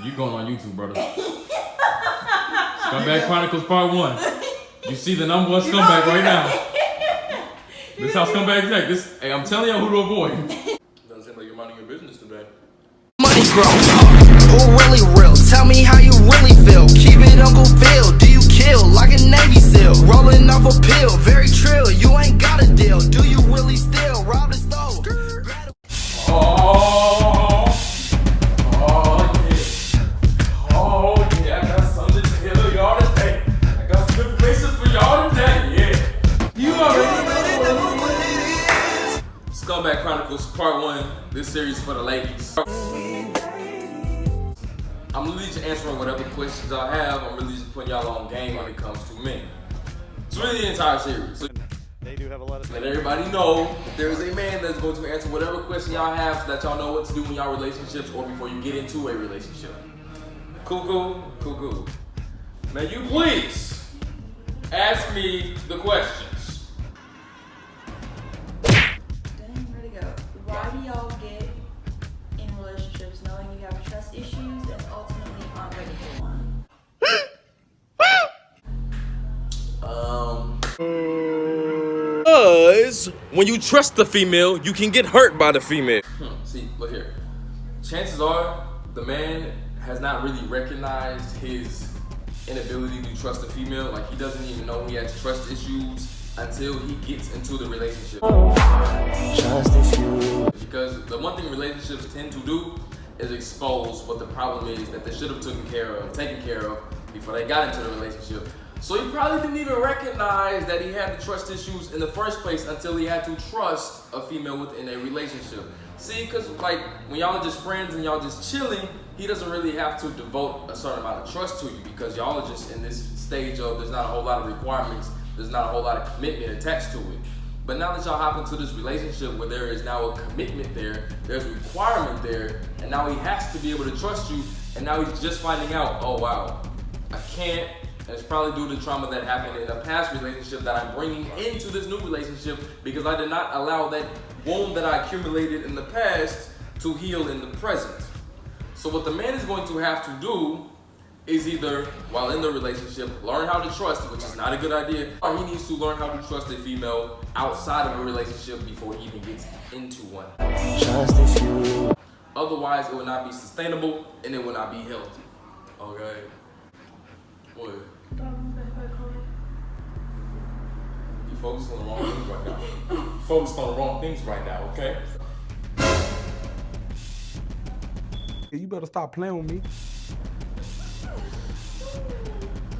You going on YouTube, brother. Scumbag Chronicles Part 1. You see the number one scumbag right now. This is how scumbags act. Hey, I'm telling you who to avoid. Doesn't seem like you're minding your business today. Money grow. Who really real? Tell me how you really feel. Keep it Uncle Phil. Do you kill like a Navy SEAL? Rolling off a pill, very trill. You ain't got a deal. Do you really still rob the stove? I got something to tell y'all today. I got some information for y'all today. Yeah. You already know what it is. Scumbag Chronicles Part 1. This series for the ladies. I'm really just answering whatever questions y'all have. I'm really just putting y'all on game when it comes to men. It's really the entire series. They do have a lot of. Let everybody know that there is a man that's going to answer whatever question y'all have so that y'all know what to do in y'all relationships or before you get into a relationship. Cool. Now you please ask me the questions. Dang, where'd it go? Why do y'all get in relationships knowing you have trust issues and ultimately aren't ready for one? Because when you trust the female, you can get hurt by the female. See, look here. Chances are the man has not really recognized his inability to trust a female. Like, he doesn't even know he has trust issues until he gets into the relationship. Trust issues. Because the one thing relationships tend to do is expose what the problem is that they should have taken care of before they got into the relationship. So he probably didn't even recognize that he had the trust issues in the first place until he had to trust a female within a relationship. See, because like when y'all are just friends and y'all just chilling, he doesn't really have to devote a certain amount of trust to you because y'all are just in this stage of there's not a whole lot of requirements, there's not a whole lot of commitment attached to it. But now that y'all hop into this relationship where there is now a commitment there, there's a requirement there, and now he has to be able to trust you, and now he's just finding out, oh wow, I can't. And it's probably due to trauma that happened in a past relationship that I'm bringing into this new relationship because I did not allow that wound that I accumulated in the past to heal in the present. So what the man is going to have to do is either, while in the relationship, learn how to trust, which is not a good idea, or he needs to learn how to trust a female outside of a relationship before he even gets into one. Trust issues. Otherwise, it will not be sustainable and it will not be healthy. Okay? What? You focus on the wrong things right now. You focus on the wrong things right now, okay? You better stop playing with me.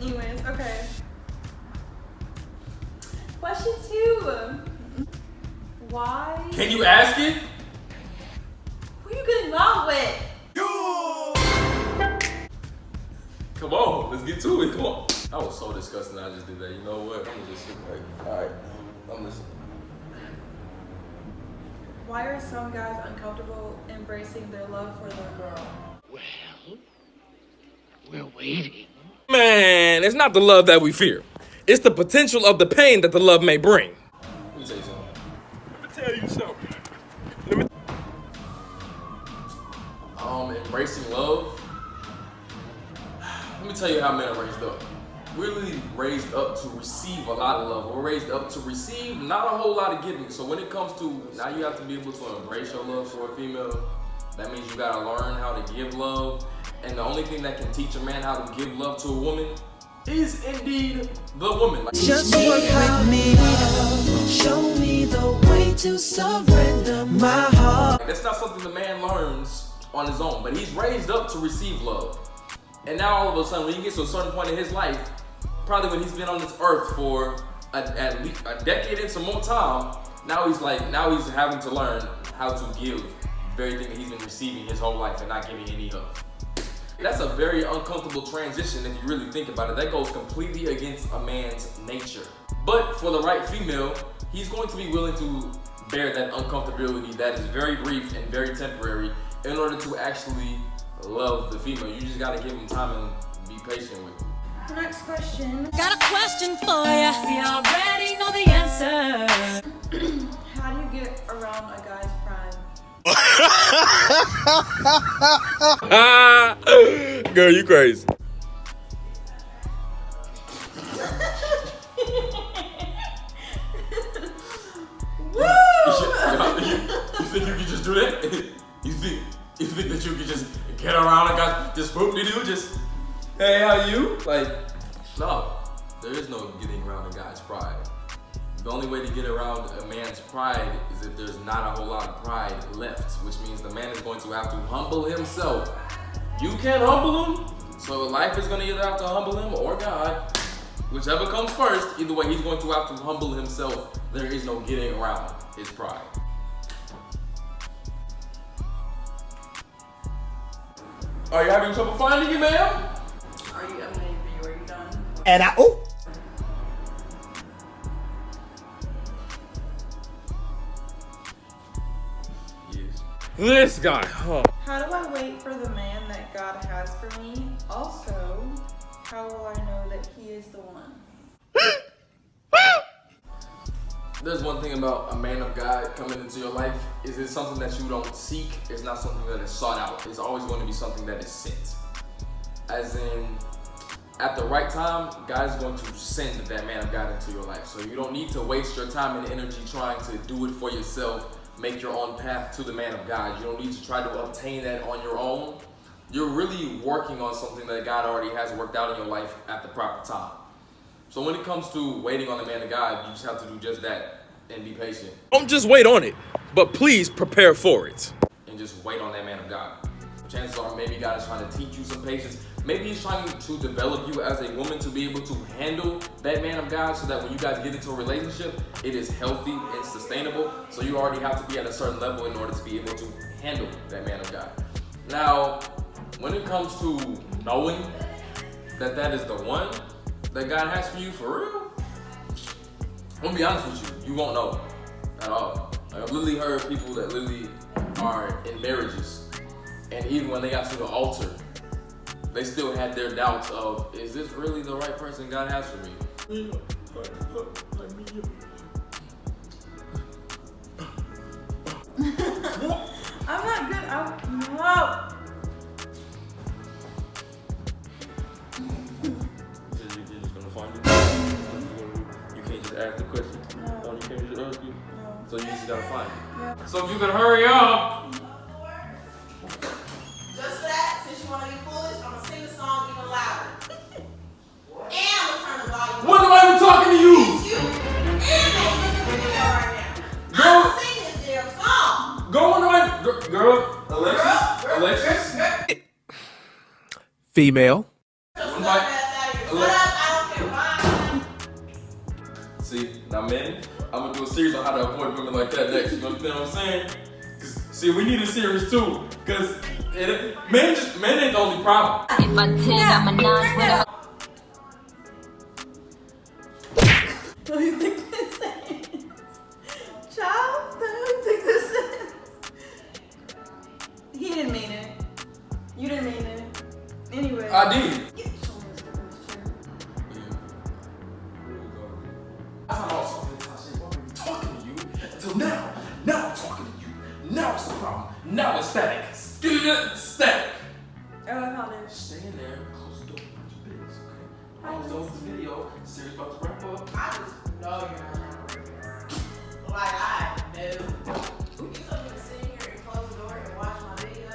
Anyways, okay. Question 2. Why? Can you ask it? Who you getting along with? Come on, let's get to it. Come on. That was so disgusting. I just did that. You know what? I'm gonna just sit back. All right, I'm listening. Why are some guys uncomfortable embracing their love for their girl? Well, we're waiting. Man, it's not the love that we fear. It's the potential of the pain that the love may bring. Let me tell you something. Embracing love. Let me tell you how men are raised up. We're really raised up to receive a lot of love. We're raised up to receive not a whole lot of giving. So when it comes to, now you have to be able to embrace your love for a female. That means you gotta learn how to give love. And the only thing that can teach a man how to give love to a woman is indeed the woman. Like, Just work with me. Show me the way to surrender my heart. that's not something the man learns on his own, but he's raised up to receive love. And now all of a sudden, when he gets to a certain point in his life, probably when he's been on this earth for at least a decade and some more time, now he's having to learn how to give the very thing that he's been receiving his whole life and not giving any of. That's a very uncomfortable transition if you really think about it. That goes completely against a man's nature. But for the right female, he's going to be willing to bear that uncomfortability that is very brief and very temporary in order to actually love the female. You just gotta give him time and be patient with him. Next question. Got a question for ya. We already know the answer. How do you get around a guy's prime? Girl, you crazy. You think you can just do that? You think that you can just get around a guy, just whoop-de-doo, just, hey, how you? Like, no. There is no getting around a guy's pride. The only way to get around a man's pride is if there's not a whole lot of pride left, which means the man is going to have to humble himself. You can't humble him, so life is going to either have to humble him or God. Whichever comes first, either way, he's going to have to humble himself. There is no getting around his pride. Are you having trouble finding it, ma'am? I'm waiting for you. Are you done? And Yes. This guy. Oh. How do I wait for the man that God has for me? Also, how will I know that he is the one? There's one thing about a man of God coming into your life, is it's something that you don't seek, it's not something that is sought out. It's always going to be something that is sent. As in, at the right time, God is going to send that man of God into your life. So you don't need to waste your time and energy trying to do it for yourself, make your own path to the man of God. You don't need to try to obtain that on your own. You're really working on something that God already has worked out in your life at the proper time. So when it comes to waiting on the man of God, you just have to do just that and be patient. Don't just wait on it, but please prepare for it. And just wait on that man of God. Chances are maybe God is trying to teach you some patience. Maybe he's trying to develop you as a woman to be able to handle that man of God so that when you guys get into a relationship, it is healthy and sustainable. So you already have to be at a certain level in order to be able to handle that man of God. Now, when it comes to knowing that that is the one that God has for you for real, I'm gonna be honest with you, you won't know at all. Like, I've literally heard people that literally are in marriages, and even when they got to the altar, they still had their doubts of, is this really the right person God has for me? I'm not good. No. You're just gonna find it? You can't just ask the question? No. You can't just ask it? No. So you just gotta find it? Yeah. So if you could hurry up. Just for that, since you want to be foolish, I'm going to sing the song even louder. And I'm going to turn the volume. When am I even talking to you? It's you. And I'm listening to the video right now. Girl. I'm going to sing this damn song. Go on the girl. Alexis. Female. Just let that out of your butt. I don't care why. See, now men, I'm going to do a series on how to avoid women like that next. You understand what I'm saying? See, we need a series too, because men ain't the only problem. If I tell I'm a nine with a What do you think this is? Child, what do you think this is? He didn't mean it. You didn't mean it. Anyway. I did. I'm talking to you until now. Now I'm talking to you. Now it's the problem. Now it's static. Static. Oh, I found it. Stay in there. Close the door. Mind your business, okay? I was done with this video. The series about to wrap up. I just know you're not going to like, I know. You told me to sit here and close the door and watch my video.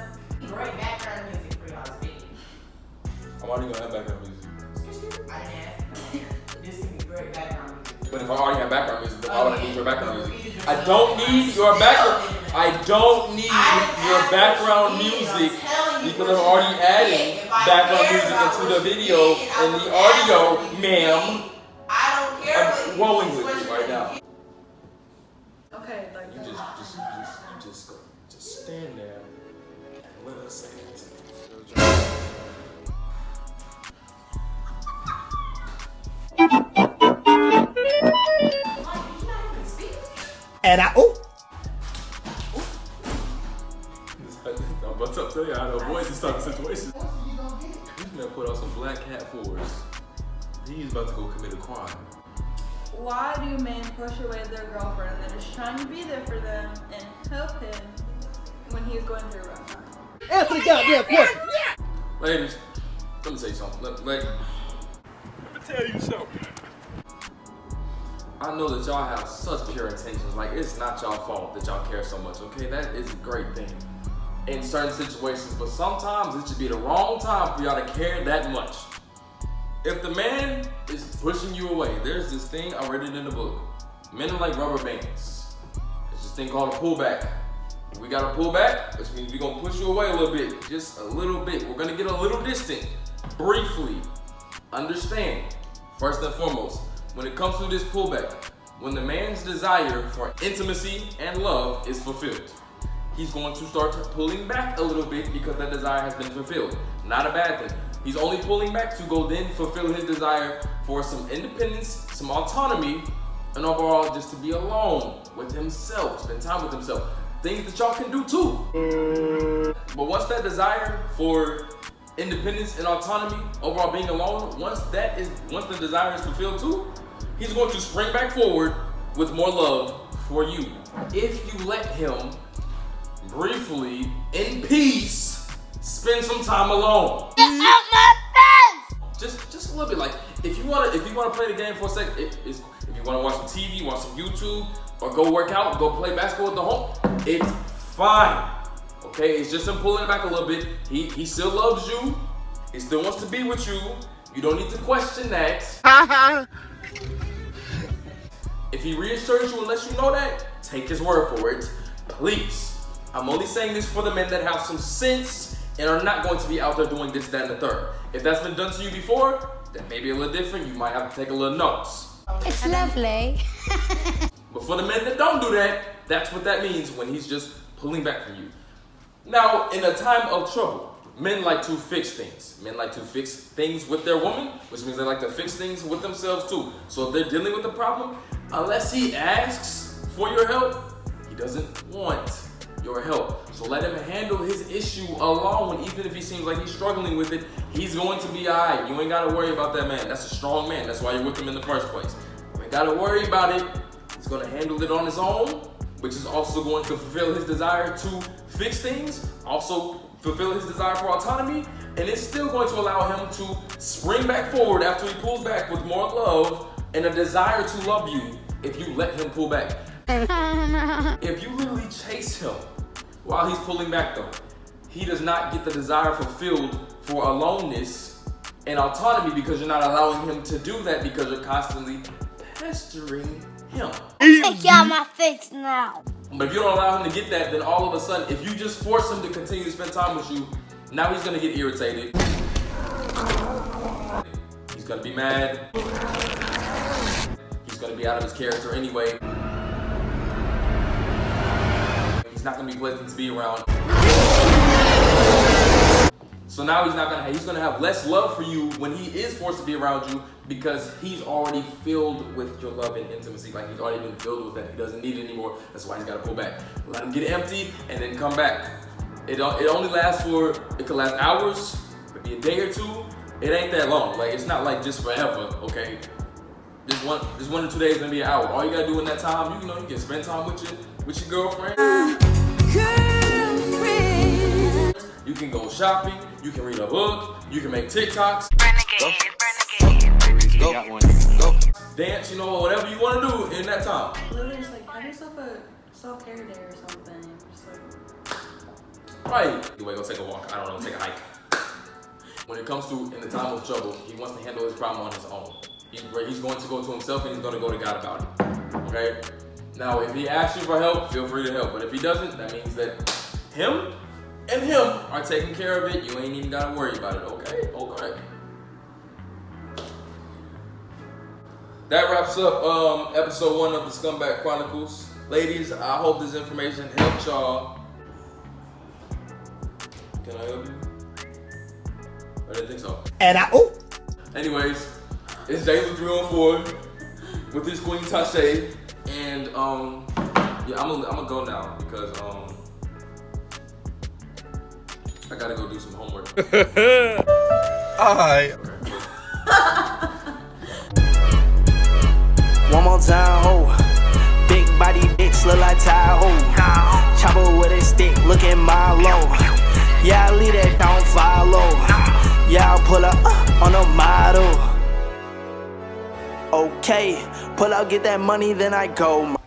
Great background music for y'all's video. I'm already gonna have background music. I didn't ask. This is great background music. But if I already have background music, then why would I need your background music? I don't need your background. I don't need your background music because I'm already adding background music into the video and the audio, ma'am. I don't care I'm rolling with you right now. Okay, like You just stand there and let us say it. And I'm about to tell you how to avoid this type of situation. This man put on some black hat for us. He's about to go commit a crime. why do men push away their girlfriend that is trying to be there for them and help him when he's going through a rough time? Answer the goddamn question. Ladies, let me tell you something. Let me tell you something. I know that y'all have such pure intentions. Like, it's not y'all fault that y'all care so much, okay? That is a great thing in certain situations, but sometimes it should be the wrong time for y'all to care that much. If the man is pushing you away, there's this thing, I read it in the book. Men are like rubber bands. There's this thing called a pullback. We gotta pull back, which means we're gonna push you away a little bit, just a little bit. We're gonna get a little distant, briefly. Understand, first and foremost, when it comes to this pullback, when the man's desire for intimacy and love is fulfilled, he's going to start pulling back a little bit because that desire has been fulfilled. Not a bad thing. He's only pulling back to go then fulfill his desire for some independence, some autonomy, and overall just to be alone with himself, spend time with himself. Things that y'all can do too. But once that desire for independence and autonomy, overall being alone, once the desire is fulfilled too, he's going to spring back forward with more love for you. If you let him briefly, in peace, spend some time alone. Get out my face! Just a little bit. Like, if you wanna play the game for a second, if you wanna watch some TV, watch some YouTube, or go work out, go play basketball at the home, it's fine. Okay, it's just him pulling back a little bit. He still loves you. He still wants to be with you. You don't need to question that. If he reassures you and lets you know that, take his word for it, please. I'm only saying this for the men that have some sense and are not going to be out there doing this, that, and the third. If that's been done to you before, then maybe a little different. You might have to take a little notes. It's lovely. But for the men that don't do that, that's what that means when he's just pulling back from you. Now, in a time of trouble, men like to fix things. Men like to fix things with their woman, which means they like to fix things with themselves too. So if they're dealing with a problem, unless he asks for your help, he doesn't want your help. So let him handle his issue alone. Even if he seems like he's struggling with it, he's going to be alright. You ain't gotta worry about that man. That's a strong man. That's why you're with him in the first place. You ain't gotta worry about it. He's gonna handle it on his own, which is also going to fulfill his desire to fix things, also fulfill his desire for autonomy, and it's still going to allow him to spring back forward after he pulls back with more love and a desire to love you if you let him pull back. If you literally chase him while he's pulling back though, he does not get the desire fulfilled for aloneness and autonomy because you're not allowing him to do that because you're constantly pestering him. Take you out my face now. But if you don't allow him to get that, then all of a sudden, if you just force him to continue to spend time with you, now he's gonna get irritated. He's gonna be mad. He's gonna be out of his character anyway. He's not gonna be pleasant to be around. So now he's gonna have less love for you when he is forced to be around you because he's already filled with your love and intimacy. Like he's already been filled with that. He doesn't need it anymore. That's why he's gotta pull back. Let him get empty and then come back. It only lasts it could last hours, it could be a day or two. It ain't that long. Like it's not like just forever, okay? Just 1 or 2 days, maybe an hour. All you gotta do in that time, you can spend time with your girlfriend. You can go shopping, you can read a book, you can make TikToks. Go. Dance, whatever you want to do in that time. Literally just like have yourself a soft hair day or something. Just like Right. You might go take a walk, I don't know, take a hike. When it comes to in the time of trouble, he wants to handle his problem on his own. He's going to go to himself and he's going to go to God about it. Okay? Now, if he asks you for help, feel free to help. But if he doesn't, that means that him and him are taking care of it. You ain't even gotta worry about it, okay? Okay. That wraps up episode 1 of the Scumbag Chronicles. Ladies, I hope this information helped y'all. Can I help you? I didn't think so. Anyways, it's Jaylee314 with this Queen Tashay. And yeah, I'm gonna go now because I gotta go do some homework. Alright. Okay. One more time, oh. Big body bitch look like Tahoe. Chopper with a stick, look at my low. Yeah, I leave that don't follow. Yeah, I pull up on a model. Okay, pull out, get that money, then I go.